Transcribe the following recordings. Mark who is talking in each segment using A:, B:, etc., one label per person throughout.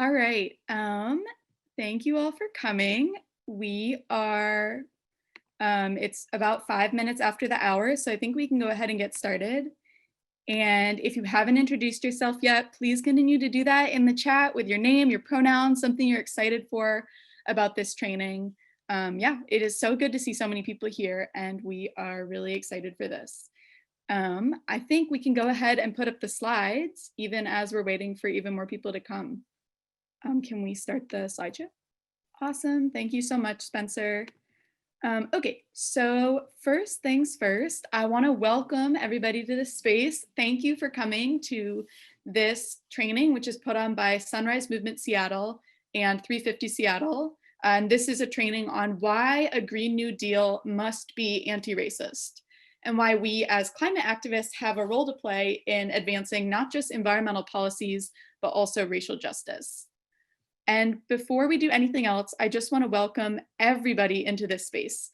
A: All right. Thank you all for coming. We are, it's about 5 minutes after the hour, so I think we can go ahead and get started. And if you haven't introduced yourself yet, please continue to do that in the chat with your name, your pronouns, something you're excited for about this training. Yeah, it is so good to see so many people here, and we are really excited for this. I think we can go ahead and put up the slides, even as we're waiting for even more people to come. Can we start the slideshow? Awesome. Thank you so much, Spencer. Okay, so first things first, I want to welcome everybody to this space. Thank you for coming to this training, which is put on by Sunrise Movement Seattle and 350 Seattle. And this is a training on why a Green New Deal must be anti-racist and why we as climate activists have a role to play in advancing not just environmental policies, but also racial justice. And before we do anything else, I just want to welcome everybody into this space,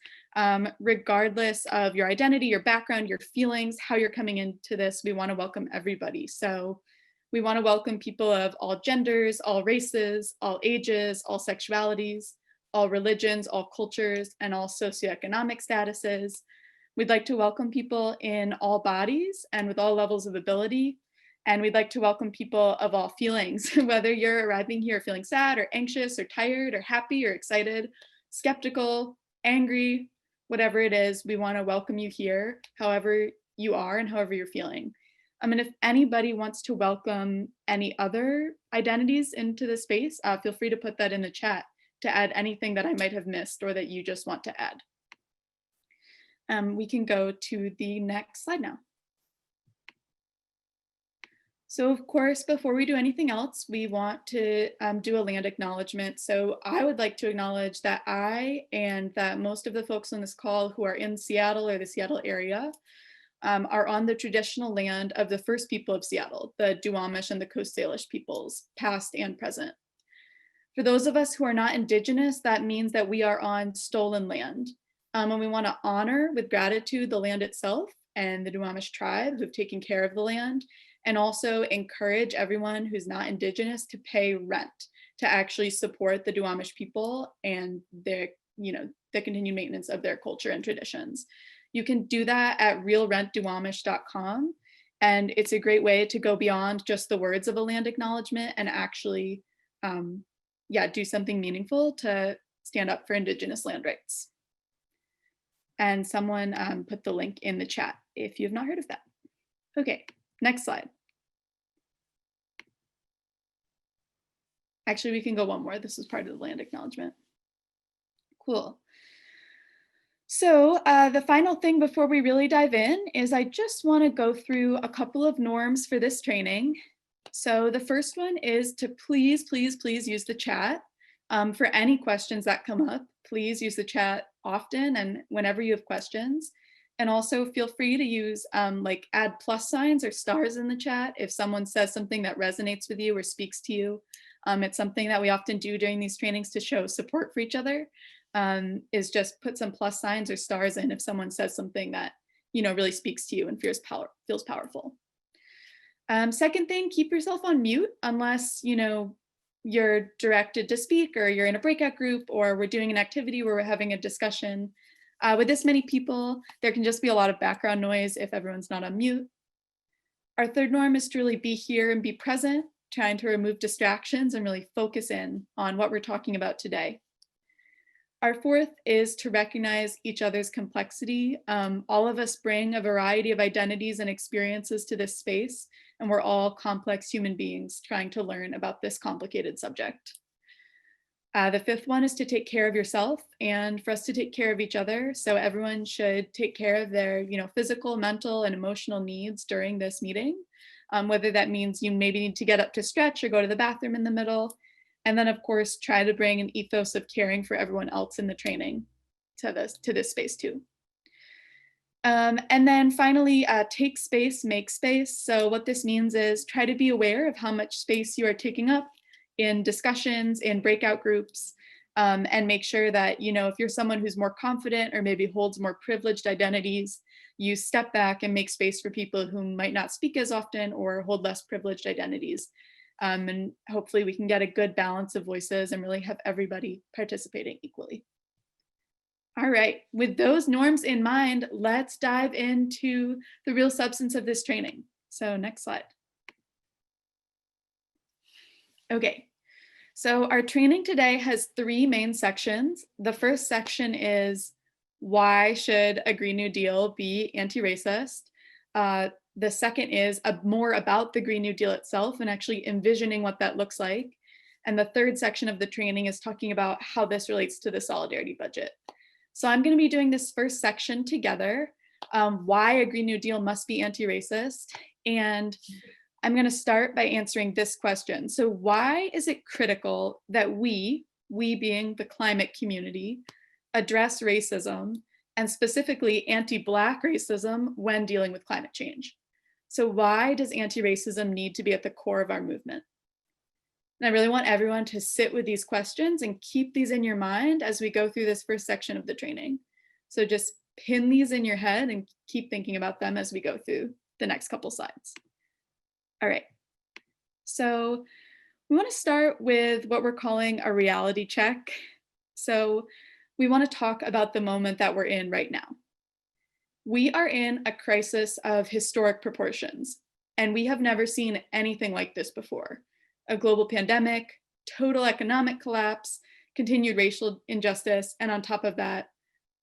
A: regardless of your identity, your background, your feelings, how you're coming into this. We want to welcome everybody. So we want to welcome people of all genders, all races, all ages, all sexualities, all religions, all cultures, and all socioeconomic statuses. We'd like to welcome people in all bodies and with all levels of ability. And we'd like to welcome people of all feelings, whether you're arriving here feeling sad or anxious or tired or happy or excited, skeptical, angry, whatever it is, we want to welcome you here, however you are and however you're feeling. And if anybody wants to welcome any other identities into the space, feel free to put that in the chat to add anything that I might have missed or that you just want to add. We can go to the next slide now. So of course, before we do anything else, we want to do a land acknowledgement. So I would like to acknowledge that I and that most of the folks on this call who are in Seattle or the Seattle area are on the traditional land of the first people of Seattle, the Duwamish and the Coast Salish peoples, past and present. For those of us who are not Indigenous, that means that we are on stolen land. And we want to honor with gratitude the land itself and the Duwamish tribe who've taken care of the land, and also encourage everyone who's not Indigenous to pay rent to actually support the Duwamish people and their, the continued maintenance of their culture and traditions. You can do that at realrentduwamish.com. And it's a great way to go beyond just the words of a land acknowledgement and actually, do something meaningful to stand up for Indigenous land rights. And someone put the link in the chat if you have not heard of that. Okay, next slide. Actually, we can go one more. This is part of the land acknowledgement. Cool. So the final thing before we really dive in is I just want to go through a couple of norms for this training. So the first one is to please use the chat for any questions that come up. Please use the chat often and whenever you have questions. And also feel free to use add plus signs or stars in the chat if someone says something that resonates with you or speaks to you. It's something that we often do during these trainings to show support for each other, is just put some plus signs or stars in if someone says something that, really speaks to you and feels powerful. Second thing, keep yourself on mute unless, you're directed to speak or you're in a breakout group or we're doing an activity where we're having a discussion. With this many people, there can just be a lot of background noise if everyone's not on mute. Our third norm is to really be here and be present, trying to remove distractions and really focus in on what we're talking about today. Our fourth is to recognize each other's complexity. All of us bring a variety of identities and experiences to this space, and we're all complex human beings trying to learn about this complicated subject. The fifth one is to take care of yourself and for us to take care of each other. So everyone should take care of their, physical, mental, and emotional needs during this meeting, whether that means you maybe need to get up to stretch or go to the bathroom in the middle. And then, of course, try to bring an ethos of caring for everyone else in the training to this space too. And then finally, take space, make space. So what this means is try to be aware of how much space you are taking up in discussions, in breakout groups, and make sure that, if you're someone who's more confident or maybe holds more privileged identities, you step back and make space for people who might not speak as often or hold less privileged identities. And hopefully we can get a good balance of voices and really have everybody participating equally. All right, with those norms in mind, let's dive into the real substance of this training. So next slide. Okay, so our training today has three main sections. The first section is why should a Green New Deal be anti-racist? The second is more about the Green New Deal itself and actually envisioning what that looks like. And the third section of the training is talking about how this relates to the solidarity budget. So I'm going to be doing this first section together, why a Green New Deal must be anti-racist. And I'm going to start by answering this question. So why is it critical that we being the climate community, address racism, and specifically anti-Black racism when dealing with climate change? So why does anti-racism need to be at the core of our movement? And I really want everyone to sit with these questions and keep these in your mind as we go through this first section of the training. So just pin these in your head and keep thinking about them as we go through the next couple slides. All right, so we want to start with what we're calling a reality check. So we want to talk about the moment that we're in right now. We are in a crisis of historic proportions, and we have never seen anything like this before. A global pandemic, total economic collapse, continued racial injustice, and on top of that,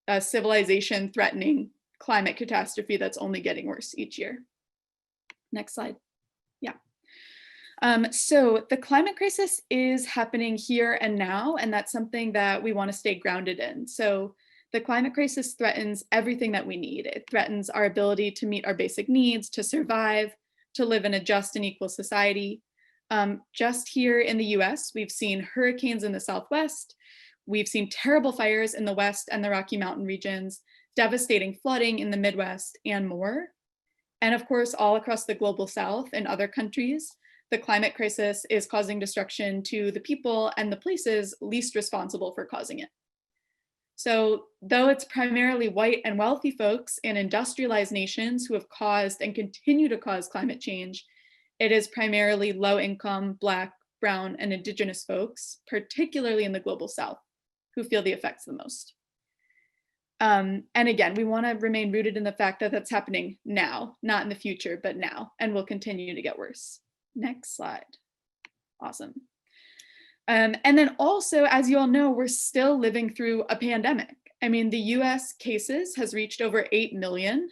A: a civilization-threatening climate catastrophe that's only getting worse each year. Next slide. Yeah. So the climate crisis is happening here and now, and that's something that we want to stay grounded in. So the climate crisis threatens everything that we need. It threatens our ability to meet our basic needs, to survive, to live in a just and equal society. Just here in the US, we've seen hurricanes in the Southwest, we've seen terrible fires in the West and the Rocky Mountain regions, devastating flooding in the Midwest, and more. And of course, all across the global South and other countries, the climate crisis is causing destruction to the people and the places least responsible for causing it. So though it's primarily white and wealthy folks in industrialized nations who have caused and continue to cause climate change, it is primarily low-income, Black, Brown, and Indigenous folks, particularly in the global South, who feel the effects the most. And again, we want to remain rooted in the fact that that's happening now, not in the future, but now, and will continue to get worse. Next slide. Awesome. And then also, as you all know, we're still living through a pandemic. I mean, the US cases has reached over 8 million.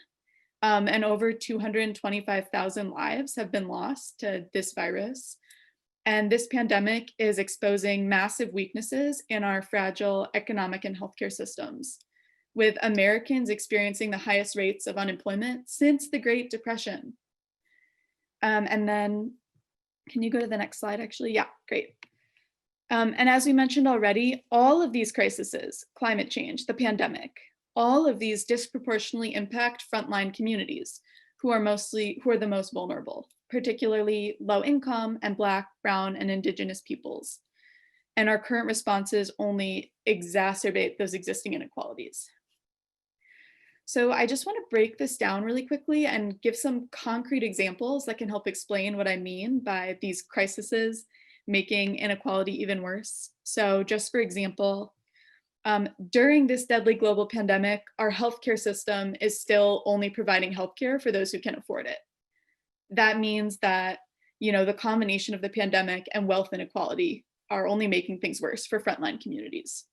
A: And over 225,000 lives have been lost to this virus. And this pandemic is exposing massive weaknesses in our fragile economic and healthcare systems, with Americans experiencing the highest rates of unemployment since the Great Depression. And then, can you go to the next slide, actually? Yeah, great. And as we mentioned already, all of these crises, climate change, the pandemic, all of these disproportionately impact frontline communities who are the most vulnerable, particularly low income and Black, Brown, and Indigenous peoples. And our current responses only exacerbate those existing inequalities. So I just want to break this down really quickly and give some concrete examples that can help explain what I mean by these crises making inequality even worse. So just for example, during this deadly global pandemic, our healthcare system is still only providing healthcare for those who can afford it. That means that, the combination of the pandemic and wealth inequality are only making things worse for frontline communities.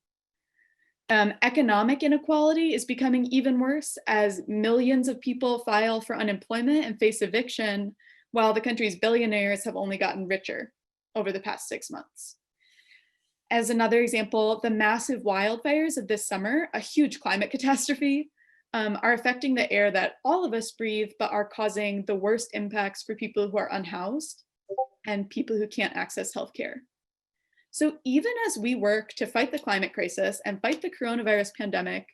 A: Economic inequality is becoming even worse as millions of people file for unemployment and face eviction, while the country's billionaires have only gotten richer over the past 6 months. As another example, the massive wildfires of this summer, a huge climate catastrophe, are affecting the air that all of us breathe, but are causing the worst impacts for people who are unhoused and people who can't access healthcare. So even as we work to fight the climate crisis and fight the coronavirus pandemic,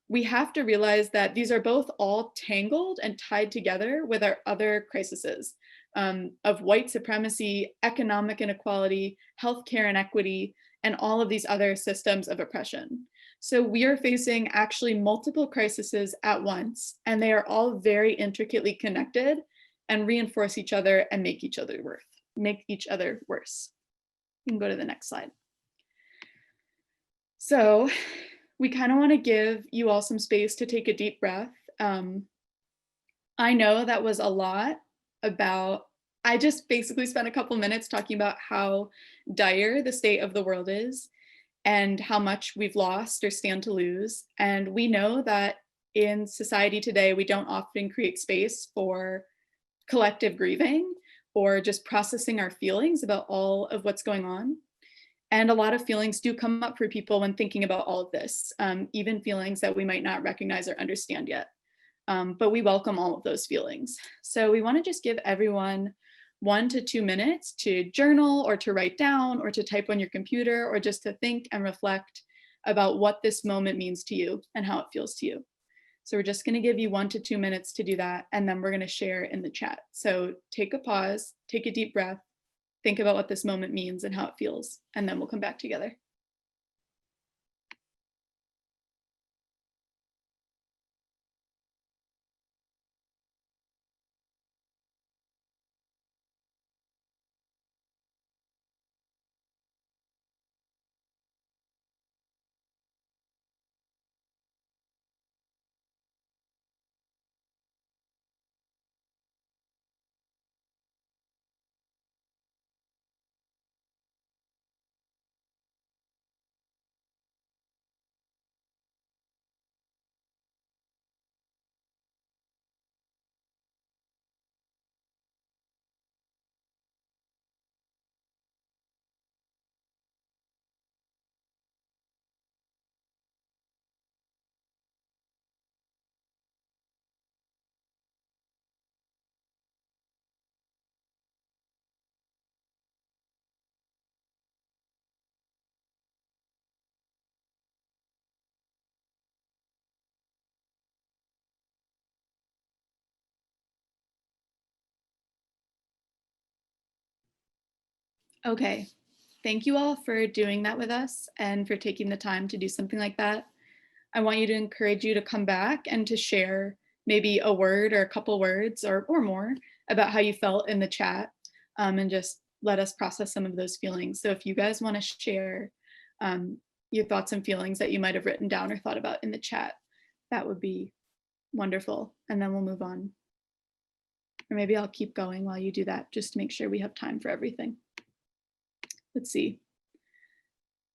A: we have to realize that these are both all tangled and tied together with our other crises of white supremacy, economic inequality, healthcare inequity, and all of these other systems of oppression. So we are facing actually multiple crises at once, and they are all very intricately connected and reinforce each other and make each other worse. make each other worse. You can go to the next slide. So we kind of want to give you all some space to take a deep breath. I know that was a lot I just basically spent a couple minutes talking about how dire the state of the world is and how much we've lost or stand to lose. And we know that in society today, we don't often create space for collective grieving or just processing our feelings about all of what's going on. And a lot of feelings do come up for people when thinking about all of this, even feelings that we might not recognize or understand yet. But we welcome all of those feelings. So we want to just give everyone 1 to 2 minutes to journal or to write down or to type on your computer or just to think and reflect about what this moment means to you and how it feels to you. So we're just going to give you 1 to 2 minutes to do that, and then we're going to share in the chat. So take a pause, take a deep breath, think about what this moment means and how it feels, and then we'll come back together. Okay, thank you all for doing that with us and for taking the time to do something like that. I want you to encourage you to come back and to share maybe a word or a couple words or more about how you felt in the chat, and just let us process some of those feelings. So if you guys want to share your thoughts and feelings that you might have written down or thought about in the chat, that would be wonderful. And then we'll move on. Or maybe I'll keep going while you do that, just to make sure we have time for everything. Let's see.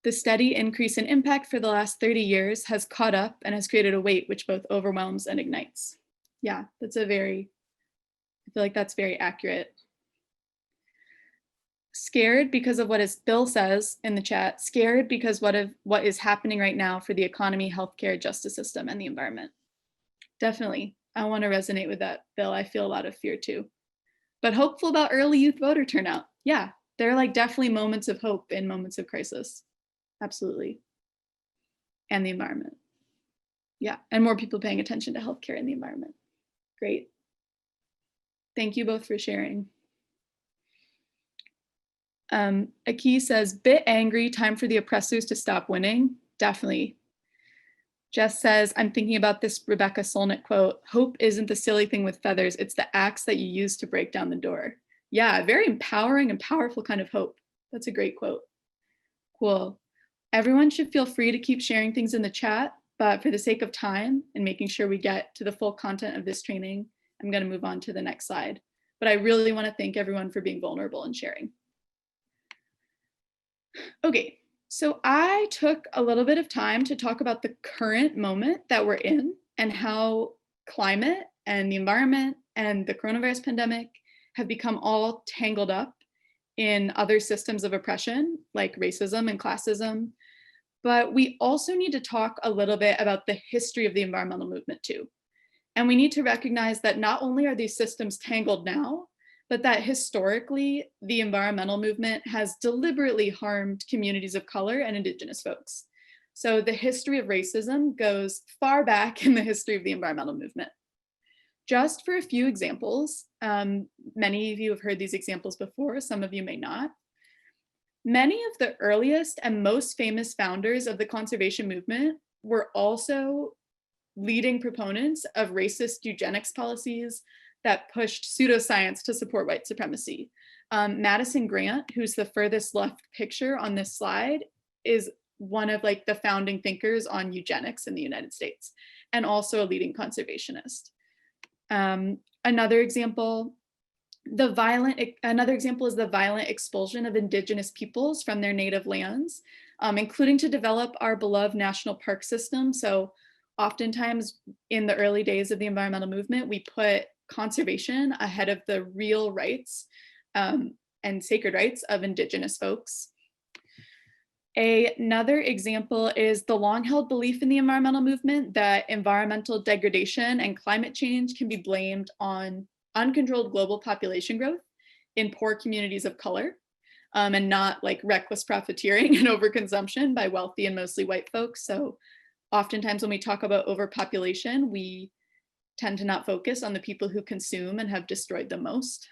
A: The steady increase in impact for the last 30 years has caught up and has created a weight which both overwhelms and ignites. Yeah, I feel like that's very accurate. Scared because of Bill says in the chat, scared because what is happening right now for the economy, healthcare, justice system, and the environment. Definitely, I want to resonate with that, Bill. I feel a lot of fear too. But hopeful about early youth voter turnout. Yeah, there are like definitely moments of hope in moments of crisis. Absolutely. And the environment. Yeah, and more people paying attention to healthcare and the environment. Great. Thank you both for sharing. Aki says, bit angry, time for the oppressors to stop winning. Definitely. Jess says, I'm thinking about this Rebecca Solnit quote, hope isn't the silly thing with feathers, it's the axe that you use to break down the door. Yeah, very empowering and powerful kind of hope. That's a great quote. Cool. Everyone should feel free to keep sharing things in the chat, but for the sake of time and making sure we get to the full content of this training, I'm going to move on to the next slide. But I really want to thank everyone for being vulnerable and sharing. Okay, so I took a little bit of time to talk about the current moment that we're in and how climate and the environment and the coronavirus pandemic have become all tangled up in other systems of oppression like racism and classism. But we also need to talk a little bit about the history of the environmental movement too. And we need to recognize that not only are these systems tangled now, but that historically, the environmental movement has deliberately harmed communities of color and Indigenous folks. So the history of racism goes far back in the history of the environmental movement. Just for a few examples, many of you have heard these examples before, some of you may not. Many of the earliest and most famous founders of the conservation movement were also leading proponents of racist eugenics policies that pushed pseudoscience to support white supremacy. Madison Grant, who's the furthest left picture on this slide, is one of like the founding thinkers on eugenics in the United States, and also a leading conservationist. Another example is the violent expulsion of indigenous peoples from their native lands, including to develop our beloved national park system. So oftentimes in the early days of the environmental movement, we put conservation ahead of the real rights and sacred rights of indigenous folks. Another example is the long-held belief in the environmental movement that environmental degradation and climate change can be blamed on uncontrolled global population growth in poor communities of color, and not like reckless profiteering and overconsumption by wealthy and mostly white folks. So oftentimes when we talk about overpopulation, we tend to not focus on the people who consume and have destroyed the most.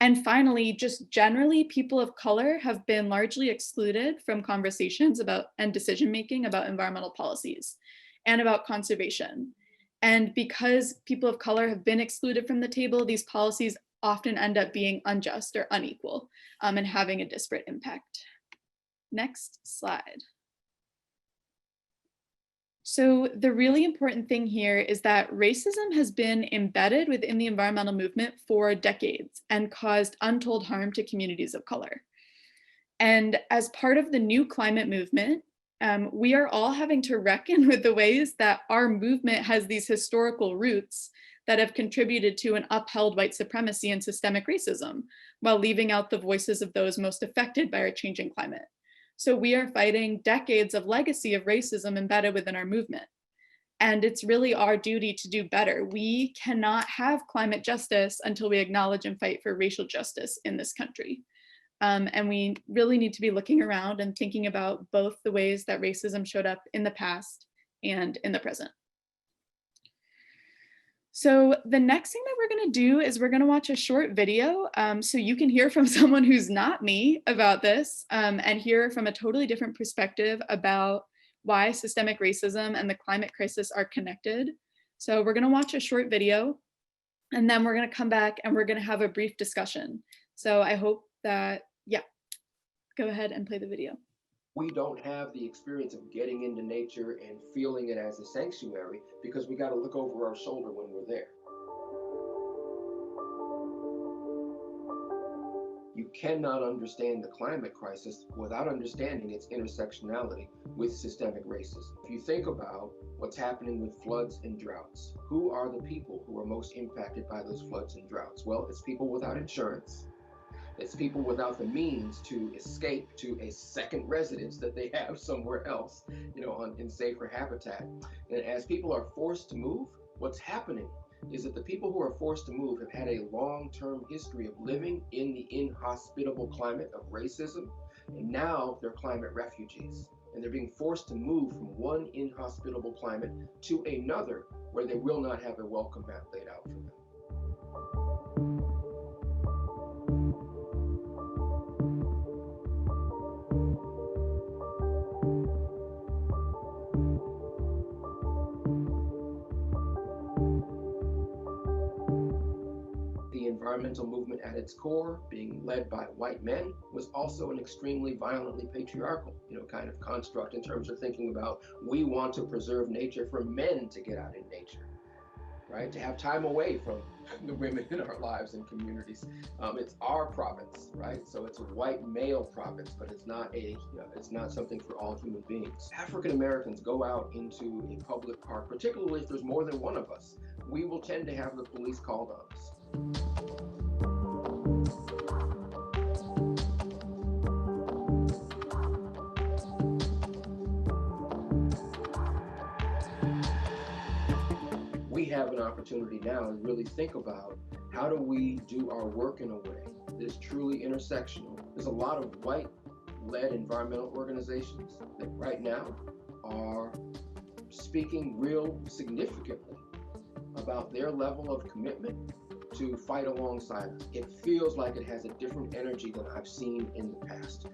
A: And finally, just generally, people of color have been largely excluded from conversations about and decision-making about environmental policies and about conservation. And because people of color have been excluded from the table, these policies often end up being unjust or unequal, and having a disparate impact. Next slide. So the really important thing here is that racism has been embedded within the environmental movement for decades and caused untold harm to communities of color. And as part of the new climate movement, we are all having to reckon with the ways that our movement has these historical roots that have contributed to an upheld white supremacy and systemic racism, while leaving out the voices of those most affected by our changing climate. So we are fighting decades of legacy of racism embedded within our movement. And it's really our duty to do better. We cannot have climate justice until we acknowledge and fight for racial justice in this country. And we really need to be looking around and thinking about both the ways that racism showed up in the past and in the present. So the next thing that we're going to do is we're going to watch a short video so you can hear from someone who's not me about this, and hear from a totally different perspective about why systemic racism and the climate crisis are connected. So we're going to watch a short video, and then we're going to come back and we're going to have a brief discussion. So I hope that, yeah, go ahead and play the video.
B: We don't have the experience of getting into nature and feeling it as a sanctuary because we got to look over our shoulder when we're there. You cannot understand the climate crisis without understanding its intersectionality with systemic racism. If you think about what's happening with floods and droughts, who are the people who are most impacted by those floods and droughts? Well, it's people without insurance. It's people without the means to escape to a second residence that they have somewhere else, in safer habitat. And as people are forced to move, what's happening is that the people who are forced to move have had a long-term history of living in the inhospitable climate of racism, and now they're climate refugees. And they're being forced to move from one inhospitable climate to another where they will not have a welcome mat laid out for them. Environmental movement at its core, being led by white men, was also an extremely violently patriarchal, kind of construct in terms of thinking about, we want to preserve nature for men to get out in nature, right? To have time away from the women in our lives and communities. It's our province, right? So it's a white male province, but it's not it's not something for all human beings. African Americans go out into a public park, particularly if there's more than one of us, we will tend to have the police called on us. We have an opportunity now to really think about how do we do our work in a way that is truly intersectional. There's a lot of white-led environmental organizations that right now are speaking real significantly about their level of commitment to fight alongside us. It feels like it has a different energy than I've seen in the past.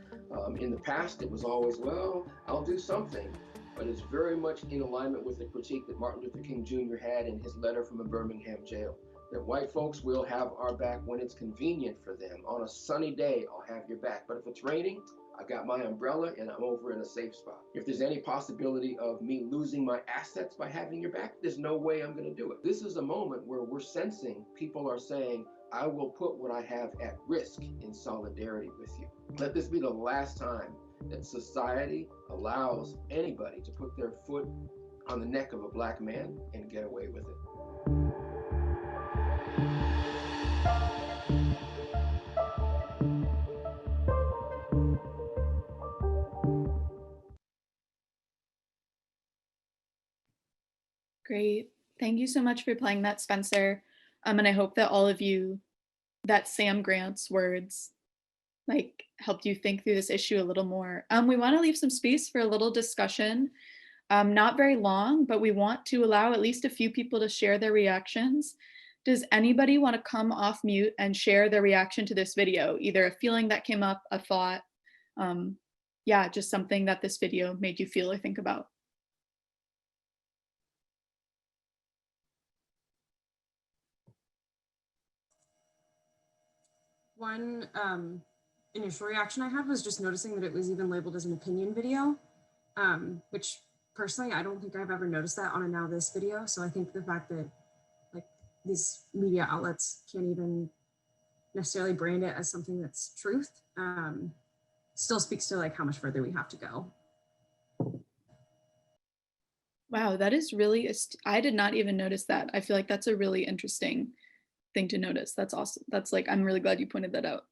B: In the past, it was always, well, I'll do something, but it's very much in alignment with the critique that Martin Luther King Jr. had in his letter from a Birmingham jail, that white folks will have our back when it's convenient for them. On a sunny day, I'll have your back. But if it's raining, I got my umbrella and I'm over in a safe spot. If there's any possibility of me losing my assets by having your back, there's no way I'm going to do it. This is a moment where we're sensing people are saying, I will put what I have at risk in solidarity with you. Let this be the last time that society allows anybody to put their foot on the neck of a black man and get away with it.
A: Great. Thank you so much for playing that, Spencer. And I hope that all of you, that Sam Grant's words, like helped you think through this issue a little more. We want to leave some space for a little discussion, not very long, but we want to allow at least a few people to share their reactions. Does anybody want to come off mute and share their reaction to this video? Either a feeling that came up, a thought, yeah, just something that this video made you feel or think about.
C: One initial reaction I had was just noticing that it was even labeled as an opinion video, which personally, I don't think I've ever noticed that on a Now This video. So I think the fact that like these media outlets can't even necessarily brand it as something that's truth still speaks to like how much further we have to go.
A: Wow, that is really, I did not even notice that. I feel like that's a really interesting thing to notice. That's awesome. That's like, I'm really glad you pointed that out.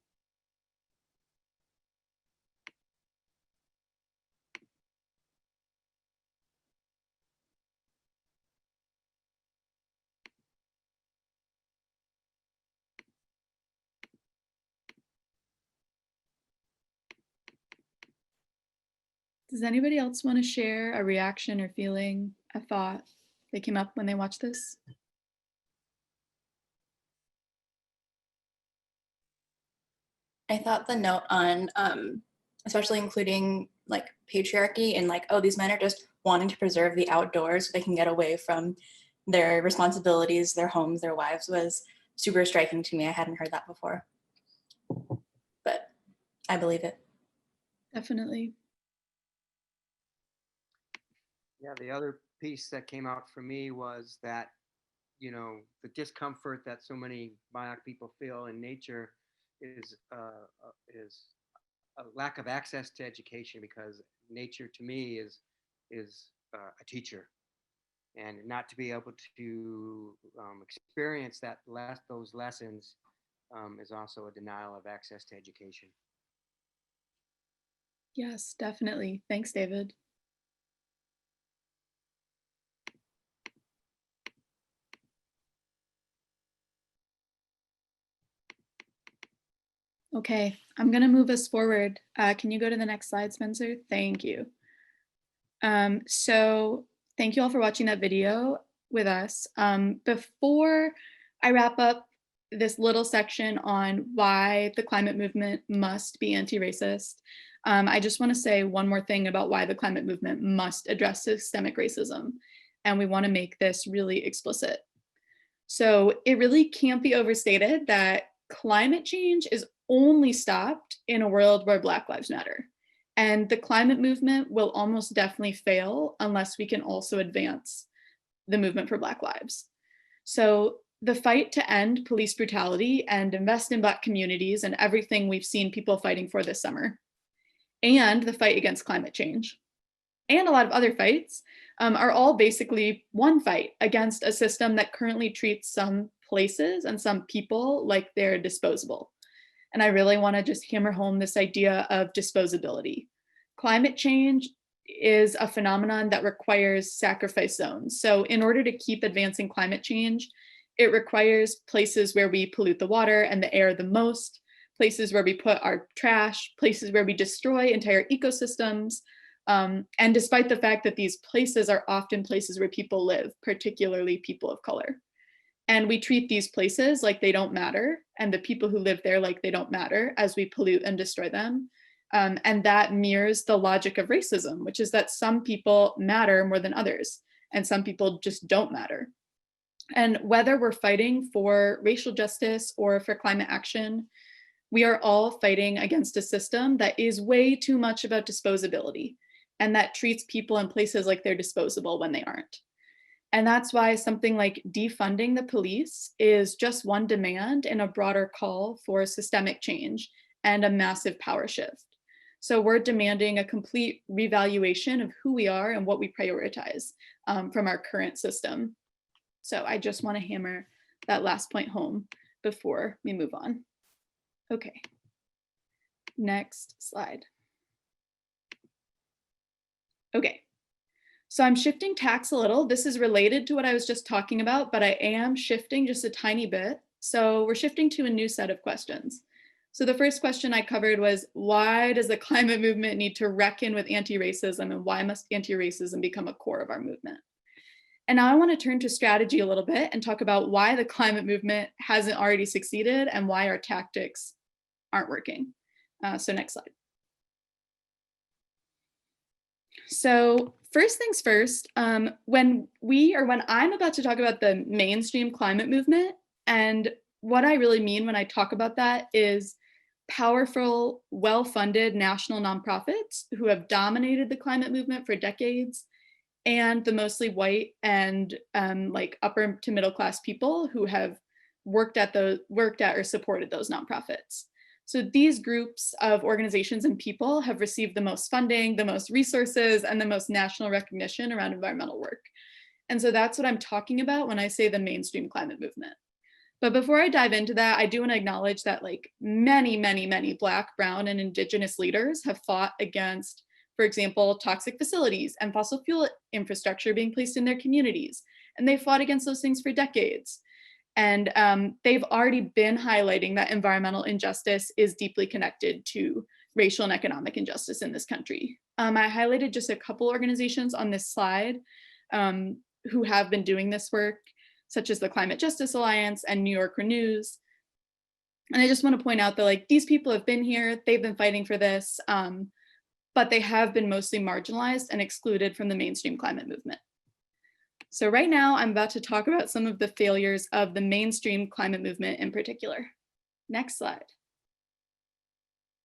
A: Does anybody else want to share a reaction or feeling, a thought that came up when they watched this?
D: I thought the note on, especially including like patriarchy and like, oh, these men are just wanting to preserve the outdoors so they can get away from their responsibilities, their homes, their wives was super striking to me. I hadn't heard that before, but I believe it.
A: Definitely.
E: Yeah, the other piece that came out for me was that, you know, the discomfort that so many Black people feel in nature is a lack of access to education, because nature to me is a teacher, and not to be able to experience those lessons is also a denial of access to education.
A: Yes, definitely. Thanks, David. Okay, I'm going to move us forward. Can you go to the next slide, Spencer? Thank you. So thank you all for watching that video with us. Before I wrap up this little section on why the climate movement must be anti-racist, I just want to say one more thing about why the climate movement must address systemic racism. And we want to make this really explicit. So it really can't be overstated that climate change is only stopped in a world where Black Lives Matter. And the climate movement will almost definitely fail unless we can also advance the movement for Black lives. So the fight to end police brutality and invest in Black communities and everything we've seen people fighting for this summer, and the fight against climate change, and a lot of other fights are all basically one fight against a system that currently treats some places and some people like they're disposable. And I really want to just hammer home this idea of disposability. Climate change is a phenomenon that requires sacrifice zones. So in order to keep advancing climate change, it requires places where we pollute the water and the air the most, places where we put our trash, places where we destroy entire ecosystems. And despite the fact that these places are often places where people live, particularly people of color. And we treat these places like they don't matter, and the people who live there like they don't matter as we pollute and destroy them. And that mirrors the logic of racism, which is that some people matter more than others, and some people just don't matter. And whether we're fighting for racial justice or for climate action, we are all fighting against a system that is way too much about disposability and that treats people in places like they're disposable when they aren't. And that's why something like defunding the police is just one demand in a broader call for systemic change and a massive power shift. So we're demanding a complete revaluation of who we are and what we prioritize from our current system. So I just want to hammer that last point home before we move on. Okay, next slide. Okay, so I'm shifting tacks a little. This is related to what I was just talking about, but I am shifting just a tiny bit. So we're shifting to a new set of questions. So the first question I covered was, why does the climate movement need to reckon with anti-racism, and why must anti-racism become a core of our movement? And now I want to turn to strategy a little bit and talk about why the climate movement hasn't already succeeded and why our tactics aren't working. So next slide. So first things first, when I'm about to talk about the mainstream climate movement, and what I really mean when I talk about that is powerful, well-funded national nonprofits who have dominated the climate movement for decades, and the mostly white and like upper to middle class people who have worked at or supported those nonprofits. So these groups of organizations and people have received the most funding, the most resources, and the most national recognition around environmental work. And so that's what I'm talking about when I say the mainstream climate movement. But before I dive into that, I do want to acknowledge that like many, many, many Black, Brown, and Indigenous leaders have fought against, for example, toxic facilities and fossil fuel infrastructure being placed in their communities. And they fought against those things for decades. And they've already been highlighting that environmental injustice is deeply connected to racial and economic injustice in this country. I highlighted just a couple organizations on this slide who have been doing this work, such as the Climate Justice Alliance and New York Renews. And I just want to point out that like these people have been here, they've been fighting for this, but they have been mostly marginalized and excluded from the mainstream climate movement. So right now, I'm about to talk about some of the failures of the mainstream climate movement in particular. Next slide.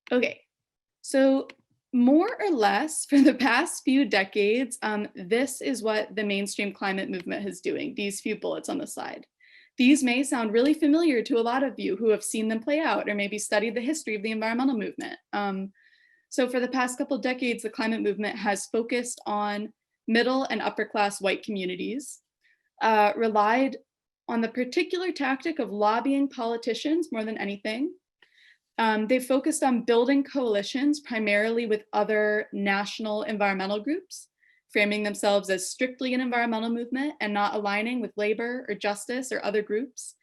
A: Okay, so more or less for the past few decades, this is what the mainstream climate movement is doing, these few bullets on the slide. These may sound really familiar to a lot of you who have seen them play out or maybe studied the history of the environmental movement. So for the past couple decades, the climate movement has focused on middle and upper class white communities, relied on the particular tactic of lobbying politicians more than anything. They focused on building coalitions primarily with other national environmental groups, framing themselves as strictly an environmental movement and not aligning with labor or justice or other groups.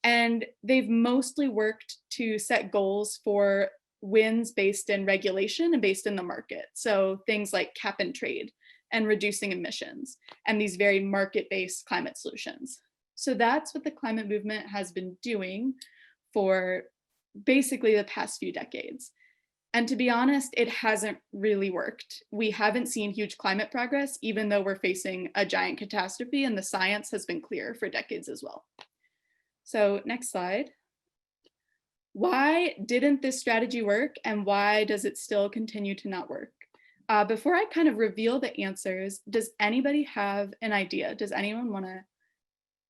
A: And they've mostly worked to set goals for wins based in regulation and based in the market. So things like cap and trade and reducing emissions and these very market-based climate solutions. So that's what the climate movement has been doing for basically the past few decades. And to be honest, it hasn't really worked. We haven't seen huge climate progress, even though we're facing a giant catastrophe, and the science has been clear for decades as well. So next slide. Why didn't this strategy work, and why does it still continue to not work? Before I kind of reveal the answers, does anybody have an idea? Does anyone want to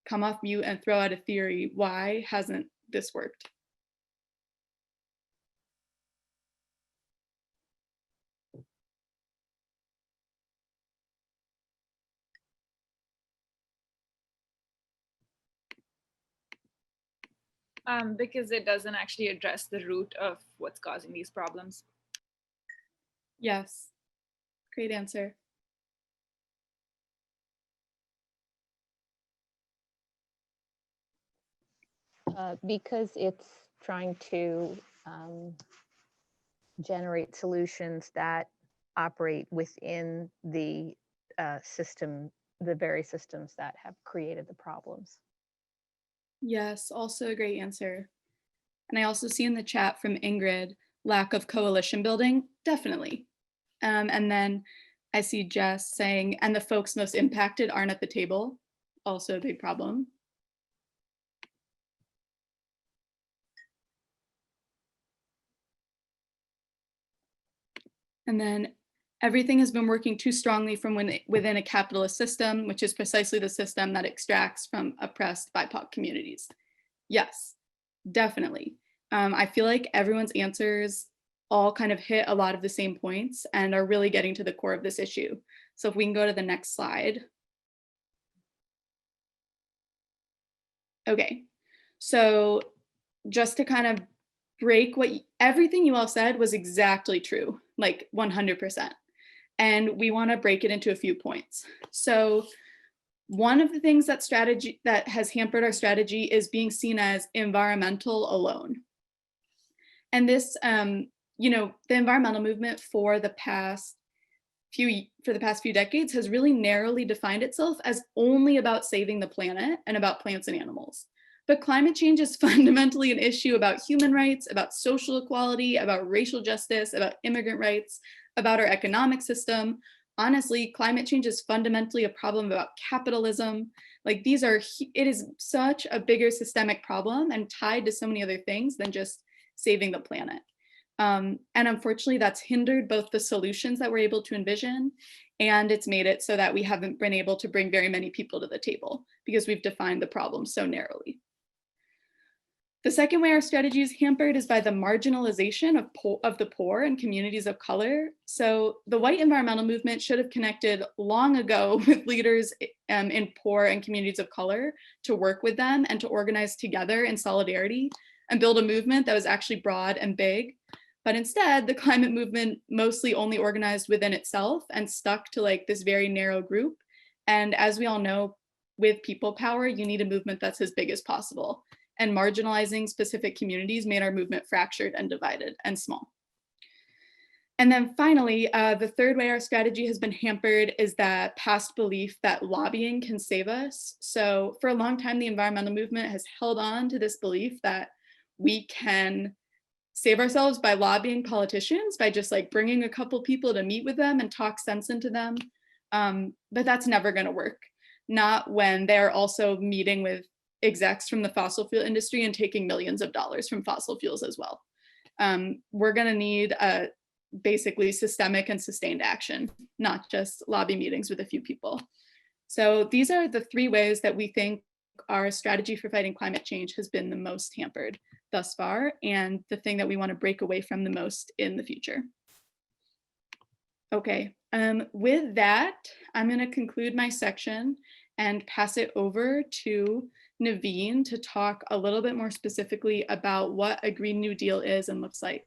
A: come off mute and throw out a theory? Why hasn't this worked?
F: Because it doesn't actually address the root of what's causing these problems.
A: Yes, great answer.
G: Because it's trying to generate solutions that operate within the system, the very systems that have created the problems.
A: Yes, also a great answer. And I also see in the chat from Ingrid, lack of coalition building, definitely. And then I see Jess saying, and the folks most impacted aren't at the table, also a big problem. And then everything has been working too strongly from within a capitalist system, which is precisely the system that extracts from oppressed BIPOC communities. Yes, definitely. I feel like everyone's answers all kind of hit a lot of the same points and are really getting to the core of this issue. So if we can go to the next slide. Okay, so just to kind of break everything you all said was exactly true, like 100%. And we want to break it into a few points. So one of the things that has hampered our strategy is being seen as environmental alone. And this, the environmental movement for the past few decades has really narrowly defined itself as only about saving the planet and about plants and animals. But climate change is fundamentally an issue about human rights, about social equality, about racial justice, about immigrant rights, about our economic system. Honestly, climate change is fundamentally a problem about capitalism. Like it is such a bigger systemic problem and tied to so many other things than just saving the planet. And unfortunately, that's hindered both the solutions that we're able to envision, and it's made it so that we haven't been able to bring very many people to the table because we've defined the problem so narrowly. The second way our strategy is hampered is by the marginalization of the poor and communities of color. So the white environmental movement should have connected long ago with leaders in poor and communities of color to work with them and to organize together in solidarity and build a movement that was actually broad and big. But instead, the climate movement mostly only organized within itself and stuck to like this very narrow group. And as we all know, with people power, you need a movement that's as big as possible. And marginalizing specific communities made our movement fractured and divided and small. And then finally, the third way our strategy has been hampered is that past belief that lobbying can save us. So for a long time, the environmental movement has held on to this belief that we can save ourselves by lobbying politicians, by just like bringing a couple people to meet with them and talk sense into them. But that's never gonna work. Not when they're also meeting with execs from the fossil fuel industry and taking millions of dollars from fossil fuels as well. We're gonna need basically systemic and sustained action, not just lobby meetings with a few people. So these are the three ways that we think our strategy for fighting climate change has been the most hampered thus far, and the thing that we want to break away from the most in the future. Okay, with that, I'm going to conclude my section and pass it over to Naveen to talk a little bit more specifically about what a Green New Deal is and looks like.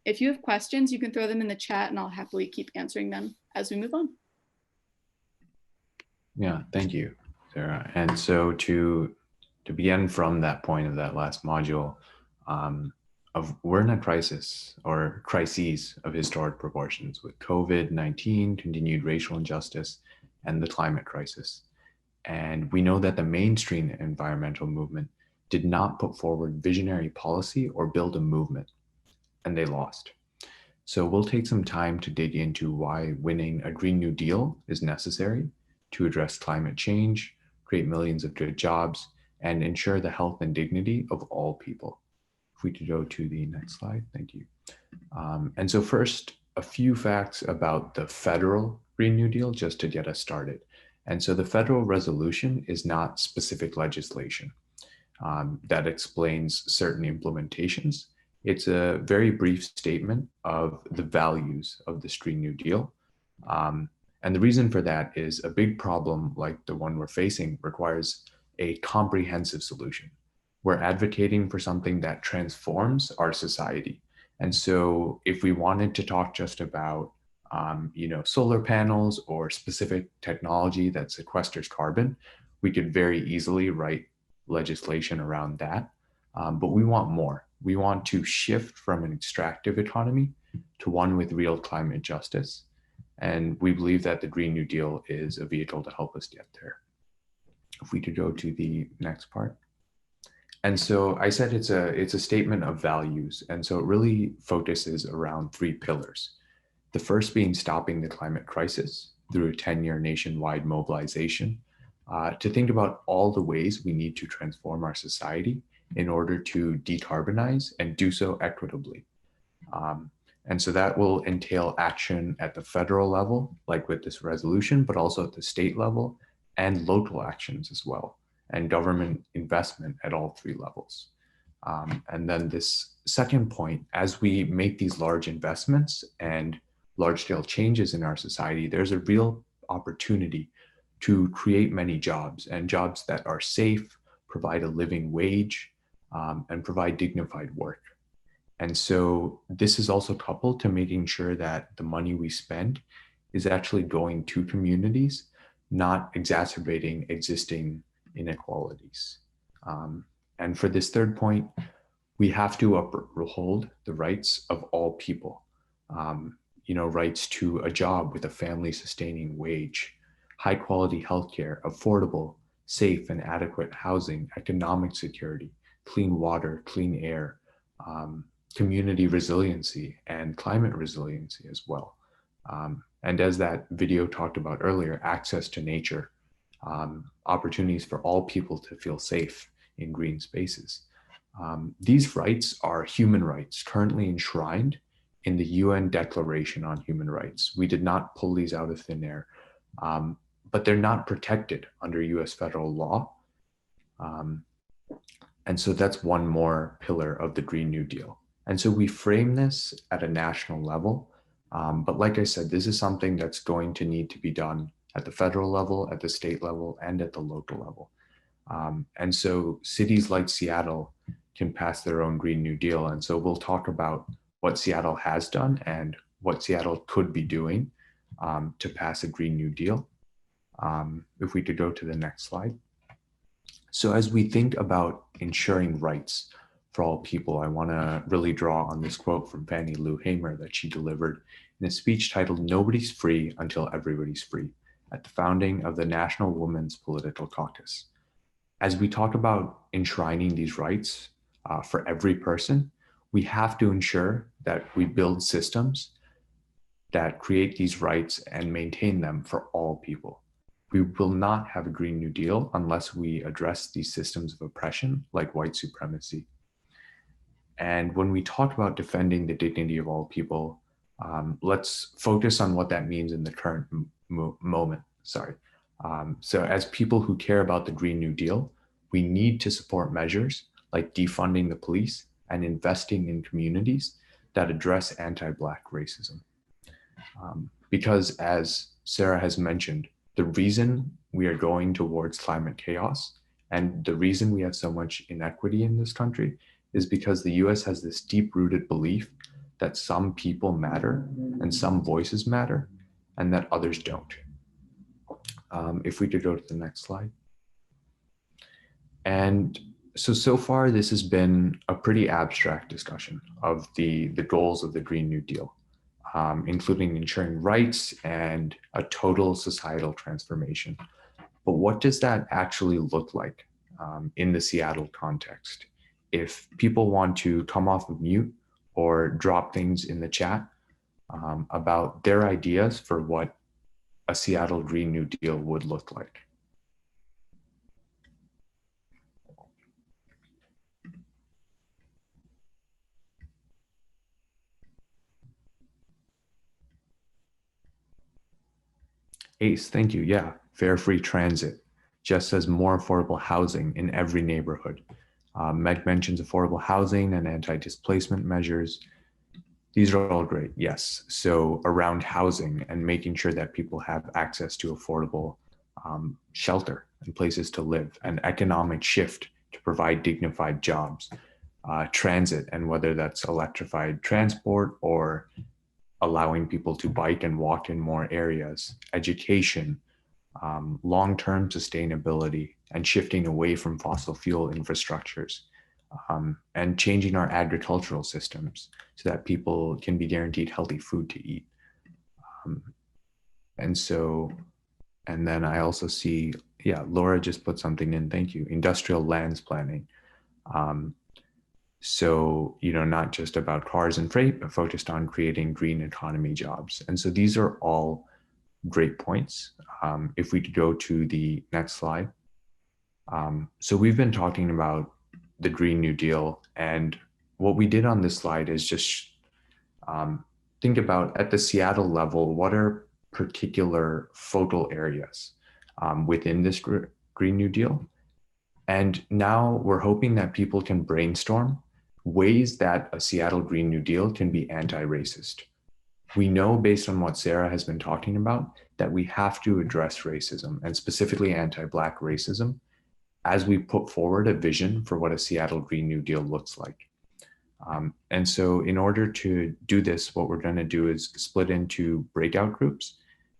A: If you have questions, you can throw them in the chat and I'll happily keep answering them as we move on.
H: Yeah, thank you, Sarah. And so to begin from that point of that last module, we're in a crisis or crises of historic proportions with COVID-19, continued racial injustice, and the climate crisis. And we know that the mainstream environmental movement did not put forward visionary policy or build a movement, and they lost. So we'll take some time to dig into why winning a Green New Deal is necessary to address climate change, create millions of good jobs, and ensure the health and dignity of all people. If we could go to the next slide, thank you. And so first, a few facts about the federal Green New Deal just to get us started. And so the federal resolution is not specific legislation that explains certain implementations. It's a very brief statement of the values of this Green New Deal. And the reason for that is a big problem like the one we're facing requires a comprehensive solution. We're advocating for something that transforms our society. And so if we wanted to talk just about solar panels or specific technology that sequesters carbon, we could very easily write legislation around that. But we want more. We want to shift from an extractive economy to one with real climate justice. And we believe that the Green New Deal is a vehicle to help us get there. If we could go to the next part. And so I said it's a statement of values. And so it really focuses around three pillars. The first being stopping the climate crisis through a 10-year nationwide mobilization to think about all the ways we need to transform our society in order to decarbonize and do so equitably. And so that will entail action at the federal level, like with this resolution, but also at the state level and local actions as well, and government investment at all three levels. And then this second point, as we make these large investments and large scale changes in our society, there's a real opportunity to create many jobs, and jobs that are safe, provide a living wage, and provide dignified work. And so this is also coupled to making sure that the money we spend is actually going to communities, not exacerbating existing inequalities. And for this third point, we have to uphold the rights of all people. Rights to a job with a family sustaining wage, high quality healthcare, affordable, safe and adequate housing, economic security, clean water, clean air, community resiliency, and climate resiliency as well. And as that video talked about earlier, access to nature, opportunities for all people to feel safe in green spaces. These rights are human rights currently enshrined in the UN Declaration on Human Rights. We did not pull these out of thin air, but they're not protected under US federal law. And so that's one more pillar of the Green New Deal. And so we frame this at a national level. But like I said, this is something that's going to need to be done at the federal level, at the state level, and at the local level. And so cities like Seattle can pass their own Green New Deal. And so we'll talk about what Seattle has done and what Seattle could be doing to pass a Green New Deal. If we could go to the next slide. So as we think about ensuring rights for all people, I want to really draw on this quote from Fannie Lou Hamer that she delivered in a speech titled "Nobody's Free Until Everybody's Free" at the founding of the National Women's Political Caucus. As we talk about enshrining these rights for every person, we have to ensure that we build systems that create these rights and maintain them for all people. We will not have a Green New Deal unless we address these systems of oppression like white supremacy. And when we talk about defending the dignity of all people, let's focus on what that means in the current moment. So as people who care about the Green New Deal, we need to support measures like defunding the police and investing in communities that address anti-Black racism. Because as Sarah has mentioned, the reason we are going towards climate chaos and the reason we have so much inequity in this country is because the US has this deep-rooted belief that some people matter and some voices matter and that others don't. If we could go to the next slide. And so far, this has been a pretty abstract discussion of the goals of the Green New Deal, including ensuring rights and a total societal transformation. But what does that actually look like in the Seattle context? If people want to come off of mute or drop things in the chat about their ideas for what a Seattle Green New Deal would look like. Ace, thank you. Yeah, fare free transit, just as more affordable housing in every neighborhood. Meg mentions affordable housing and anti-displacement measures. These are all great, yes. So around housing and making sure that people have access to affordable shelter and places to live, an economic shift to provide dignified jobs, transit, and whether that's electrified transport or allowing people to bike and walk in more areas, education, long-term sustainability, and shifting away from fossil fuel infrastructures, and changing our agricultural systems so that people can be guaranteed healthy food to eat. And then I also see, yeah, Laura just put something in, thank you, industrial lands planning. So, not just about cars and freight, but focused on creating green economy jobs. And so these are all great points. If we could go to the next slide. So we've been talking about the Green New Deal, and what we did on this slide is just think about at the Seattle level, what are particular focal areas within this Green New Deal? And now we're hoping that people can brainstorm ways that a Seattle Green New Deal can be anti-racist. We know, based on what Sarah has been talking about, that we have to address racism, and specifically anti-Black racism, as we put forward a vision for what a Seattle Green New Deal looks like. And so in order to do this, what we're going to do is split into breakout groups.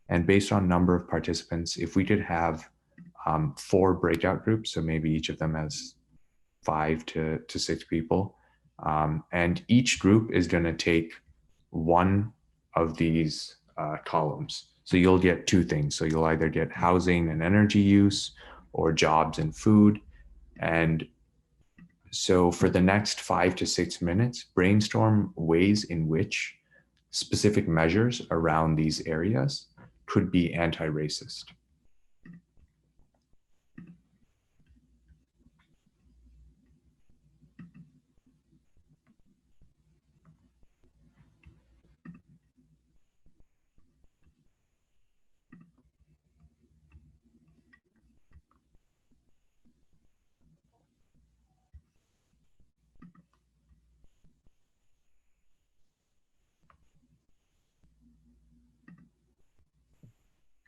H: And based on number of participants, if we could have 4 breakout groups, so maybe each of them has 5 to 6 people, and each group is going to take one of these columns. So you'll get 2 things. So you'll either get housing and energy use or jobs and food. And so for the next 5 to 6 minutes, brainstorm ways in which specific measures around these areas could be anti-racist.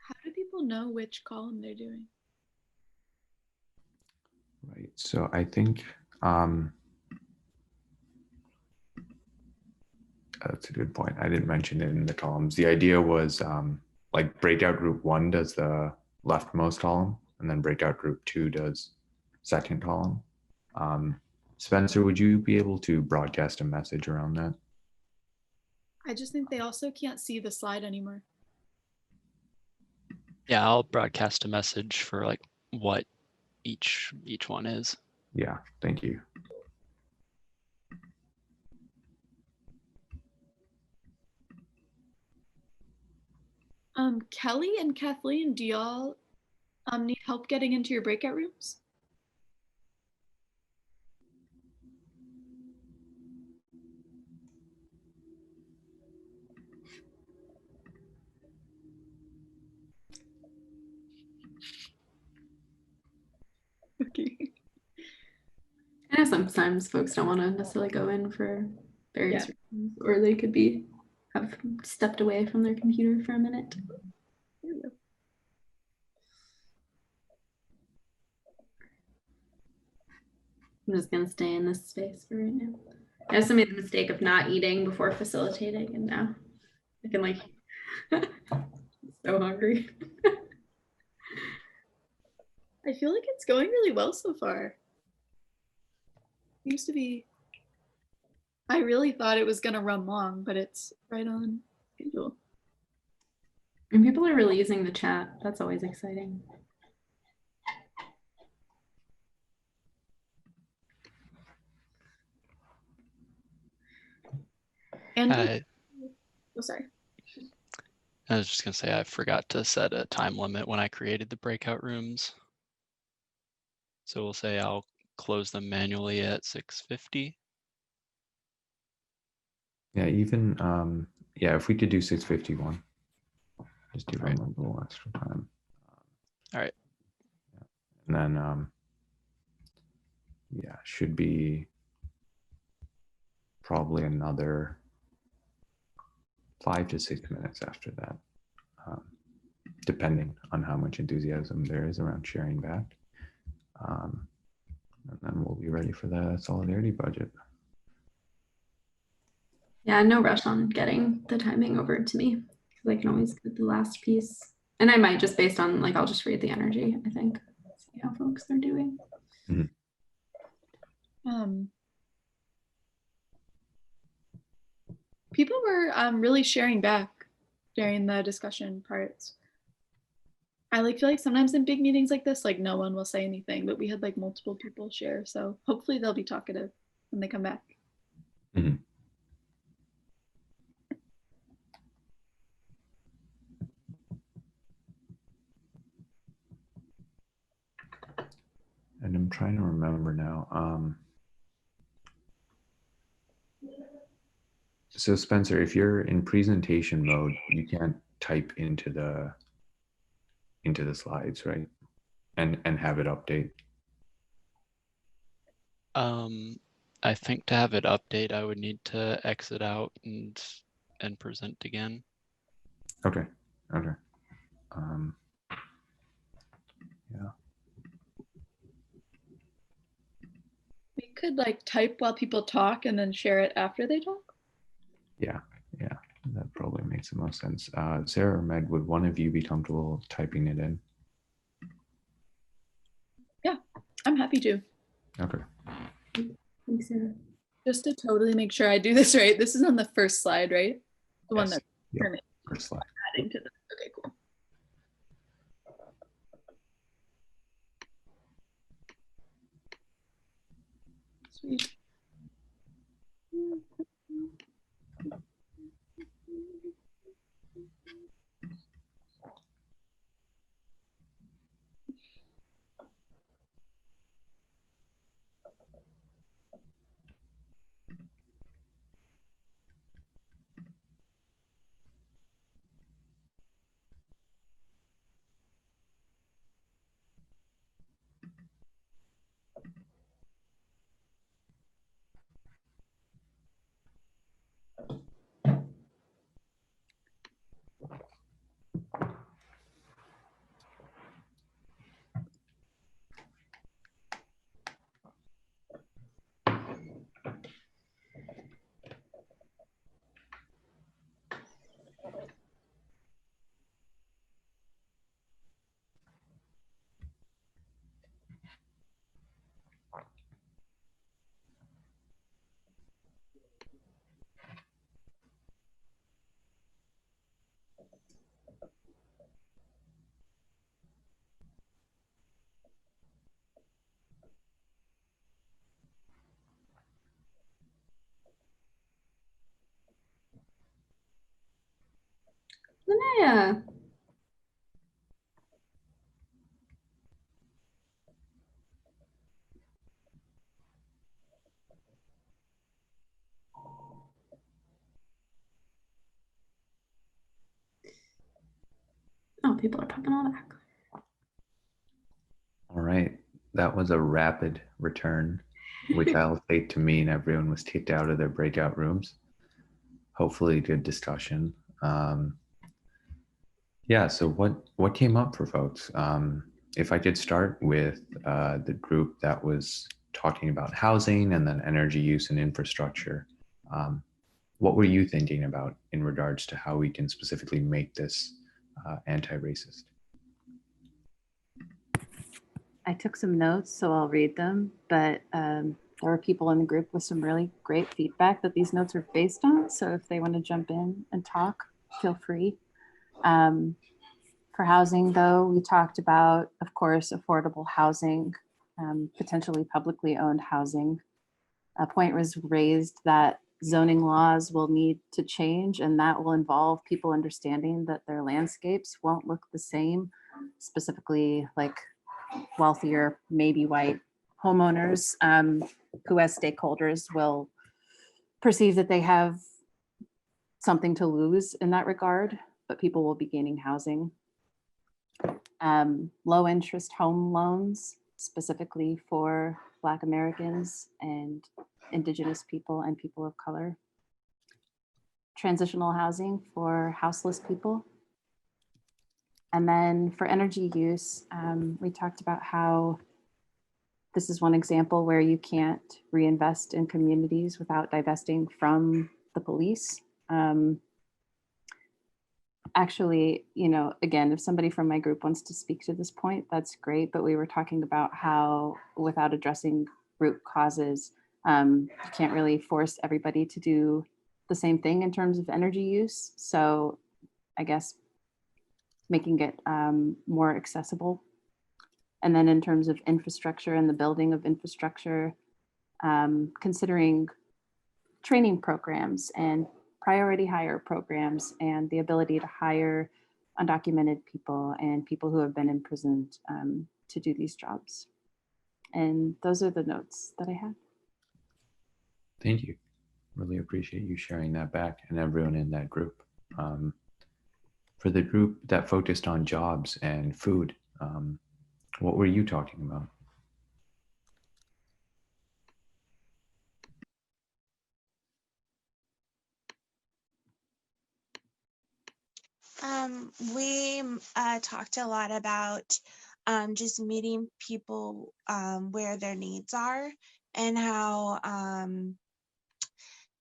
A: How do people know which column they're doing?
H: Right. So I think that's a good point. I didn't mention it in the columns. The idea was like breakout group 1 does the leftmost column, and then breakout group 2 does second column. Spencer, would you be able to broadcast a message around that?
A: I just think they also can't see the slide anymore.
I: Yeah, I'll broadcast a message for like what each one is.
H: Yeah, thank you.
A: Kelly and Kathleen, do y'all need help getting into your breakout rooms? Okay.
J: I know sometimes folks don't want to necessarily go in for various reasons, or they could have stepped away from their computer for a minute.
A: There we go.
J: I'm just gonna stay in this space for right now. I also made the mistake of not eating before facilitating, and now I can like so hungry.
A: I feel like it's going really well so far. It used to be, I really thought it was gonna run long, but it's right on schedule.
J: And people are really using the chat. That's always exciting.
A: And
I: Oh,
A: sorry.
I: I was just gonna say I forgot to set a time limit when I created the breakout rooms. So we'll say I'll close them manually at 6:50.
H: Yeah, even yeah, if we could do 6:51, just give them a little extra time.
I: All right.
H: And then yeah, should be probably another 5 to 6 minutes after that, depending on how much enthusiasm there is around sharing back. And then we'll be ready for the solidarity budget.
J: Yeah, no rush on getting the timing over to me, because I can always get the last piece. And I might just based on like, I'll just read the energy, I think, see how folks are doing.
H: Mm-hmm.
A: People were really sharing back during the discussion parts. I feel like sometimes in big meetings like this, like no one will say anything, but we had like multiple people share. So hopefully they'll be talkative when they come back.
H: Mm-hmm. And I'm trying to remember now. So Spencer, if you're in presentation mode, you can't type into the slides, right? And have it update.
I: I think to have it update, I would need to exit out and present again.
H: Okay. Okay. Yeah.
A: We could like type while people talk and then share it after they talk.
H: Yeah. Yeah. That probably makes the most sense. Sarah or Med, would one of you be comfortable typing it in?
A: Yeah, I'm happy to.
H: Okay.
J: Thanks, Sarah.
A: Just to totally make sure I do this right. This is on the first slide, right? The one
H: Yes.
A: that's
H: Yep. First slide.
A: adding to the. Okay, cool. Sweet.
J: Linnea. Oh, people are popping all back.
H: All right. That was a rapid return, which I'll take to mean everyone was kicked out of their breakout rooms. Hopefully good discussion. Yeah, so what came up for folks? If I could start with the group that was talking about housing and then energy use and infrastructure, what were you thinking about in regards to how we can specifically make this anti-racist?
K: I took some notes, so I'll read them, but there are people in the group with some really great feedback that these notes are based on. So if they want to jump in and talk, feel free. For housing, though, we talked about, of course, affordable housing, potentially publicly owned housing. A point was raised that zoning laws will need to change, and that will involve people understanding that their landscapes won't look the same, specifically like wealthier, maybe white homeowners who as stakeholders will perceive that they have something to lose in that regard, but people will be gaining housing. Low interest home loans, specifically for Black Americans and Indigenous people and people of color. Transitional housing for houseless people. And then for energy use, we talked about how this is one example where you can't reinvest in communities without divesting from the police. Actually, you know, again, if somebody from my group wants to speak to this point, that's great. But we were talking about how without addressing root causes, you can't really force everybody to do the same thing in terms of energy use. So I guess making it more accessible. And then in terms of infrastructure and the building of infrastructure, considering training programs and priority hire programs and the ability to hire undocumented people and people who have been imprisoned to do these jobs. And those are the notes that I had.
H: Thank you. Really appreciate you sharing that back and everyone in that group. For the group that focused on jobs and food, what were you talking about?
L: We talked a lot about just meeting people where their needs are, and how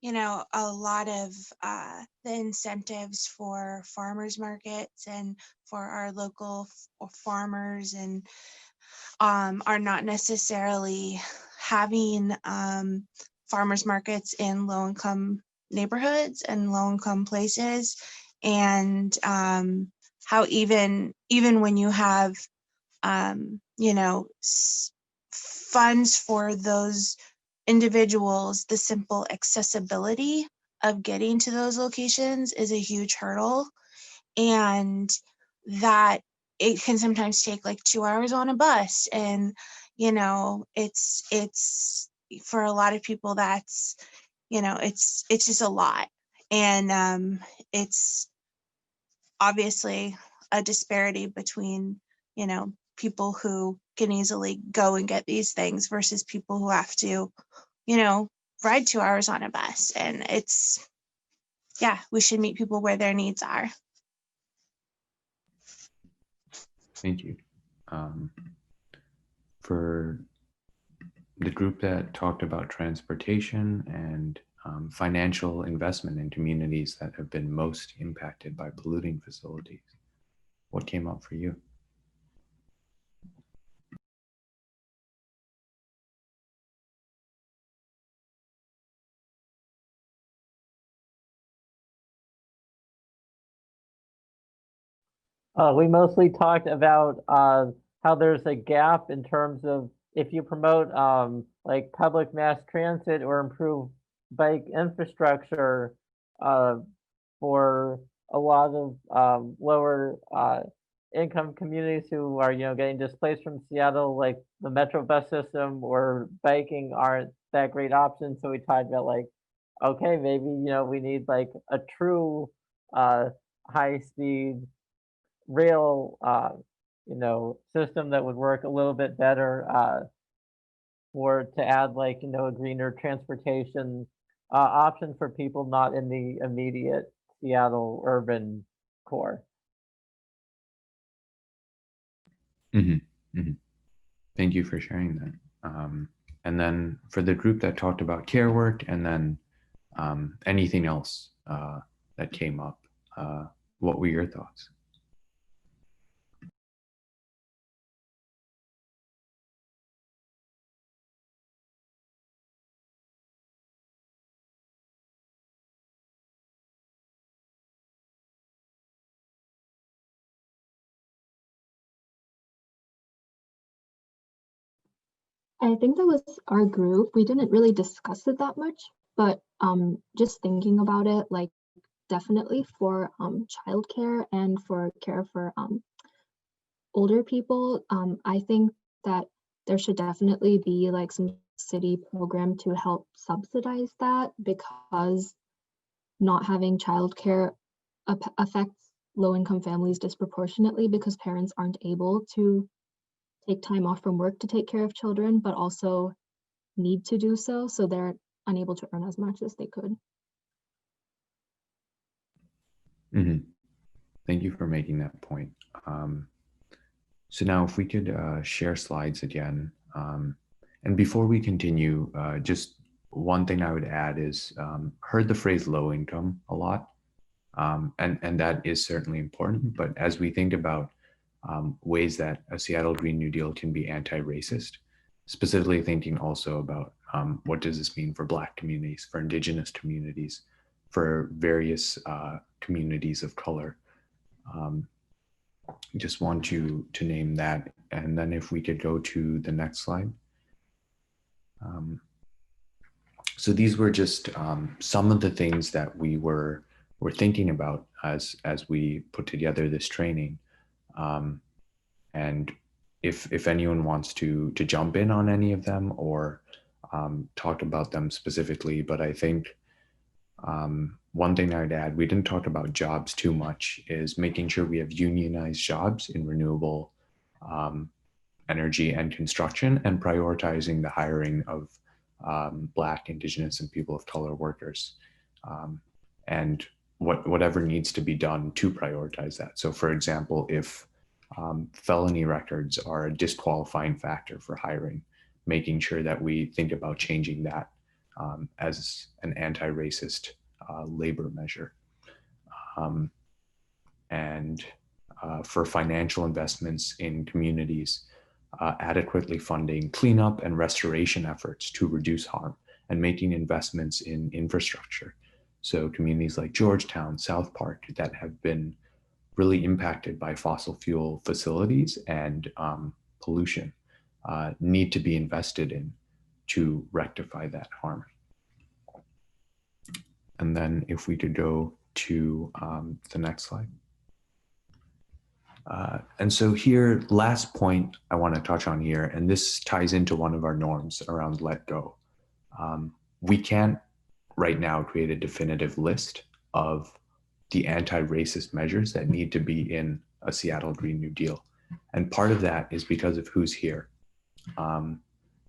L: you know, a lot of the incentives for farmers markets and for our local farmers and are not necessarily having farmers markets in low income neighborhoods and low income places, and how even when you have you know, funds for those individuals, the simple accessibility of getting to those locations is a huge hurdle, and that it can sometimes take like 2 hours on a bus, and you know, it's for a lot of people that's, you know, it's just a lot, and it's obviously a disparity between, you know, people who can easily go and get these things versus people who have to, you know, ride 2 hours on a bus. And it's, yeah, we should meet people where their needs are.
H: Thank you. For the group that talked about transportation and financial investment in communities that have been most impacted by polluting facilities, what came up for you?
M: We mostly talked about how there's a gap in terms of if you promote like public mass transit or improve bike infrastructure for a lot of lower income communities who are, you know, getting displaced from Seattle, like the Metro bus system or biking aren't that great options. So we talked about like, okay, maybe, you know, we need like a true high speed rail, you know, system that would work a little bit better, or to add like, you know, a greener transportation option for people not in the immediate Seattle urban core.
H: Thank you for sharing that. And then for the group that talked about care work and then anything else that came up, what were your thoughts?
N: I think that was our group. We didn't really discuss it that much, but just thinking about it, like definitely for childcare and for care for older people, I think that there should definitely be like some city program to help subsidize that, because not having childcare affects low-income families disproportionately because parents aren't able to take time off from work to take care of children, but also need to do so, so they're unable to earn as much as they could.
H: Thank you for making that point. So now if we could share slides again. And before we continue, just one thing I would add is heard the phrase low income a lot. And that is certainly important. But as we think about ways that a Seattle Green New Deal can be anti-racist, specifically thinking also about what does this mean for Black communities, for Indigenous communities, for various communities of color. Just want you to name that. And then if we could go to the next slide. So these were just some of the things that we were thinking about as we put together this training. And if anyone wants to jump in on any of them or talk about them specifically, but I think One thing I'd add, we didn't talk about jobs too much, is making sure we have unionized jobs in renewable energy and construction, and prioritizing the hiring of Black, Indigenous, and people of color workers. And whatever needs to be done to prioritize that. So for example, if felony records are a disqualifying factor for hiring, making sure that we think about changing that as an anti-racist labor measure. And for financial investments in communities, adequately funding cleanup and restoration efforts to reduce harm, and making investments in infrastructure. So communities like Georgetown, South Park, that have been really impacted by fossil fuel facilities and pollution need to be invested in to rectify that harm. And then if we could go to the next slide. And so here, last point I want to touch on here, and this ties into one of our norms around let go. We can't right now create a definitive list of the anti-racist measures that need to be in a Seattle Green New Deal. And part of that is because of who's here.